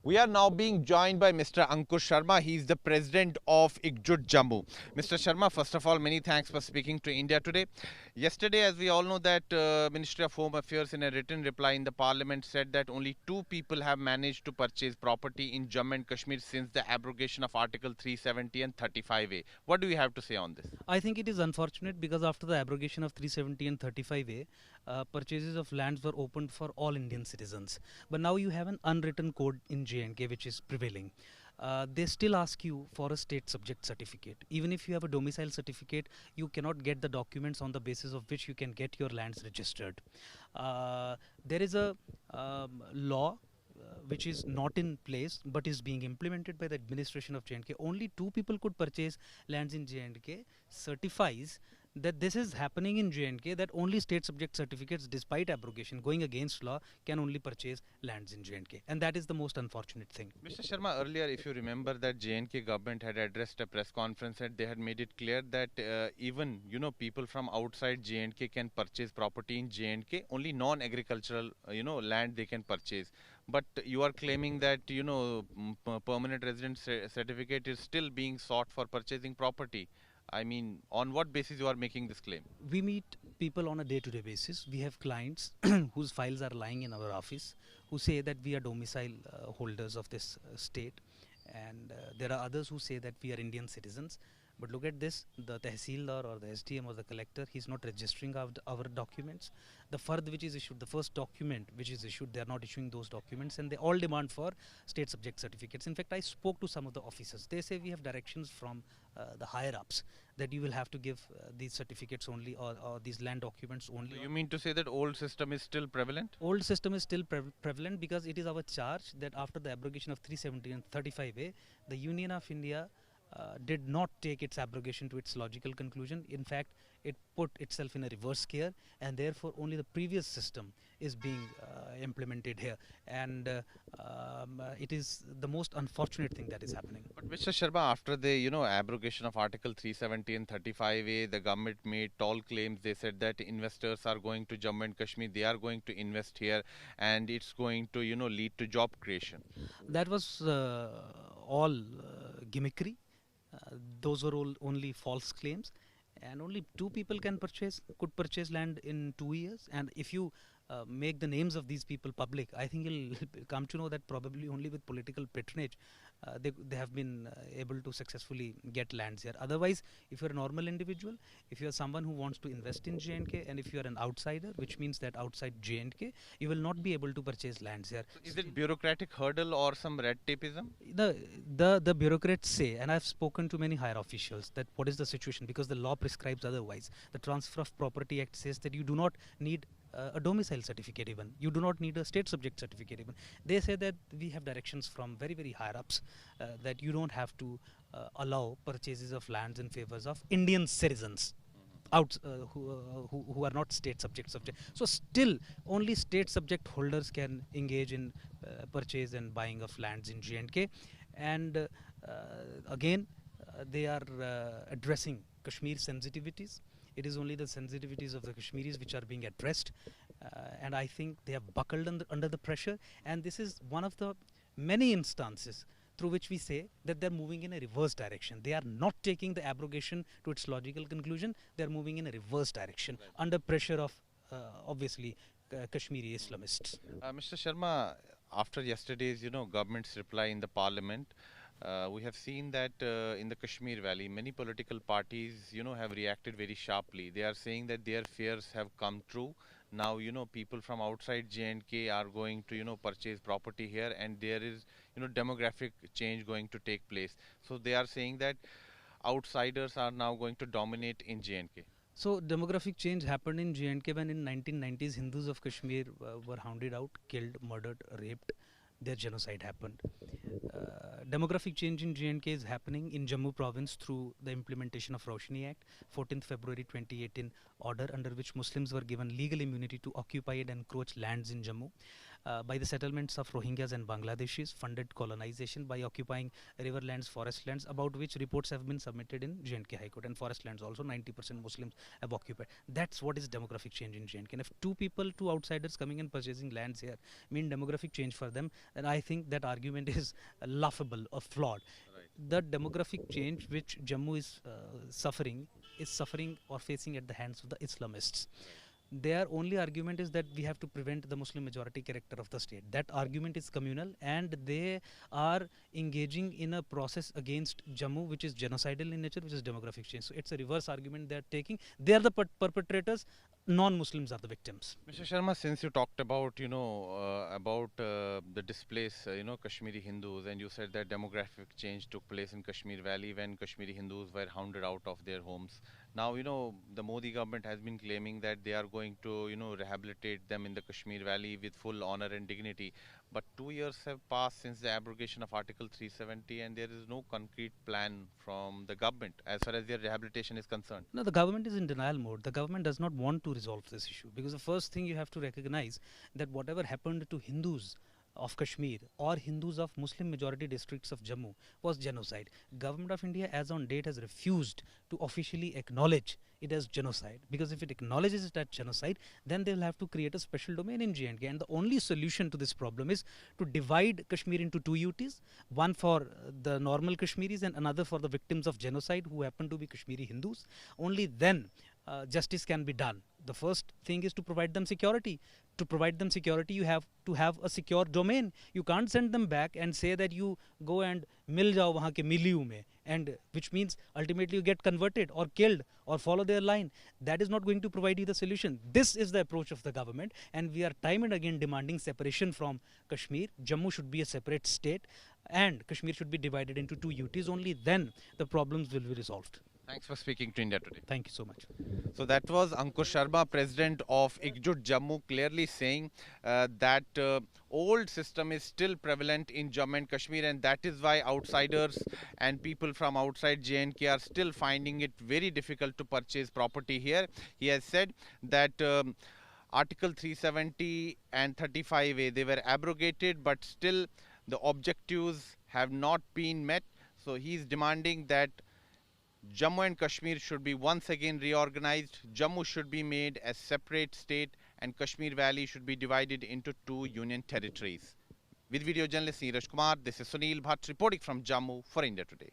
We are now being joined by Mr. Ankur Sharma. He is the president of IkkJutt Jammu. Mr. Sharma, first of all, many thanks for speaking to India today. Yesterday, as we all know, that Ministry of Home Affairs in a written reply in the Parliament said that only two people have managed to purchase property in Jammu and Kashmir since the abrogation of Article 370 and 35A. What do you have to say on this? I think it is unfortunate because after the abrogation of 370 and 35A, purchases of lands were opened for all Indian citizens. But now you have an unwritten code in J&K which is prevailing. They still ask you for a state subject certificate. Even if you have a domicile certificate, you cannot get the documents on the basis of which you can get your lands registered. There is a law which is not in place but is being implemented by the administration of J&K. Only two people could purchase lands in J&K certifies that this is happening in J&K, that only state subject certificates, despite abrogation going against law, can only purchase lands in J&K, and that is the most unfortunate thing. Mr. Sharma, earlier, if you remember, that J&K government had addressed a press conference and they had made it clear that even people from outside J&K can purchase property in J&K. Only non-agricultural land they can purchase. But you are claiming that permanent resident certificate is still being sought for purchasing property. I mean, on what basis you are making this claim? We meet people on a day-to-day basis. We have clients whose files are lying in our office who say that we are domicile holders of this state, and there are others who say that we are Indian citizens. But look at this, the Tehsildar or the SDM or the collector, he's not registering our documents. The fard which is issued, the first document which is issued, they are not issuing those documents, and they all demand for state subject certificates. In fact, I spoke to some of the officers. They say we have directions from the higher ups that you will have to give these certificates only, or these land documents only. So you mean to say that old system is still prevalent? Old system is still prevalent because it is our charge that after the abrogation of 370 and 35A, the Union of India did not take its abrogation to its logical conclusion. In fact, it put itself in a reverse gear, and therefore only the previous system is being implemented here, and it is the most unfortunate thing that is happening. But Mr. Sharma, after the abrogation of Article 370 and 35A, the government made tall claims. They said that investors are going to Jammu and Kashmir, they are going to invest here, and it's going to lead to job creation. That was all gimmickry. Those were all only false claims, and only two people could purchase land in 2 years. And if you make the names of these people public, I think you'll come to know that probably only with political patronage they have been able to successfully get lands here. Otherwise, if you're a normal individual, if you're someone who wants to invest in J&K, and if you're an outsider, which means that outside J&K, you will not be able to purchase lands here. So is it bureaucratic hurdle or some red tapeism? The bureaucrats say, and I've spoken to many higher officials, that what is the situation, because the law prescribes otherwise. The Transfer of Property Act says that you do not need a domicile certificate even. You do not need a state subject certificate even. They say that we have directions from very, very higher ups that you don't have to allow purchases of lands in favors of Indian citizens who are not state subject. So still only state subject holders can engage in purchase and buying of lands in J&K, and again they are addressing Kashmir sensitivities. It is only the sensitivities of the Kashmiris which are being addressed, and I think they have buckled under the pressure, and this is one of the many instances through which we say that they're moving in a reverse direction. They are not taking the abrogation to its logical conclusion, they're moving in a reverse direction, right, under pressure of obviously Kashmiri Islamists. Mr. Sharma, after yesterday's government's reply in the parliament, we have seen that in the Kashmir Valley, many political parties, have reacted very sharply. They are saying that their fears have come true. Now, people from outside J&K are going to, purchase property here, and there is, demographic change going to take place. So they are saying that outsiders are now going to dominate in J&K. So demographic change happened in J&K when in 1990s Hindus of Kashmir were hounded out, killed, murdered, raped. Their genocide happened. Demographic change in J&K is happening in Jammu province through the implementation of Roshni Act, 14th February 2018 order under which Muslims were given legal immunity to occupy and encroach lands in Jammu. by the settlements of Rohingyas and Bangladeshis, funded colonization by occupying river lands, forest lands, about which reports have been submitted in J&K High Court, and forest lands also 90% Muslims have occupied. That's what is demographic change in J&K. And if two outsiders coming and purchasing lands here mean demographic change for them, then I think that argument is laughable or flawed. The demographic change which Jammu is suffering or facing at the hands of the Islamists. Their only argument is that we have to prevent the Muslim majority character of the state. That argument is communal, and they are engaging in a process against Jammu which is genocidal in nature, which is demographic change. So it's a reverse argument they are taking. They are the perpetrators, non-Muslims are the victims. Mr. Sharma, since you talked about, the displaced, Kashmiri Hindus, and you said that demographic change took place in Kashmir Valley when Kashmiri Hindus were hounded out of their homes. Now, the Modi government has been claiming that they are going to, rehabilitate them in the Kashmir Valley with full honor and dignity. But 2 years have passed since the abrogation of Article 370, and there is no concrete plan from the government as far as their rehabilitation is concerned. No, the government is in denial mode. The government does not want to resolve this issue, because the first thing you have to recognize that whatever happened to Hindus of Kashmir or Hindus of Muslim majority districts of Jammu was genocide. Government of India as on date has refused to officially acknowledge it as genocide, because if it acknowledges it as genocide, then they will have to create a special domain in J&K, and the only solution to this problem is to divide Kashmir into two UTs, one for the normal Kashmiris and another for the victims of genocide who happen to be Kashmiri Hindus. Only then justice can be done. The first thing is to provide them security. To provide them security, you have to have a secure domain. You can't send them back and say that you go and mil jao wahan ke milieu mein, and which means ultimately you get converted or killed or follow their line. That is not going to provide you the solution. This is the approach of the government, and we are time and again demanding separation from Kashmir. Jammu should be a separate state, and Kashmir should be divided into two UTs. Only then the problems will be resolved. Thanks for speaking to India Today. Thank you so much. So that was Ankur Sharma, president of IkkJutt Jammu, clearly saying that old system is still prevalent in Jammu and Kashmir, and that is why outsiders and people from outside J&K are still finding it very difficult to purchase property here. He has said that Article 370 and 35A, they were abrogated, but still the objectives have not been met. So he is demanding that Jammu and Kashmir should be once again reorganized. Jammu should be made a separate state, and Kashmir Valley should be divided into two union territories. With video journalist Neeraj Kumar, this is Sunil Bhatt reporting from Jammu for India Today.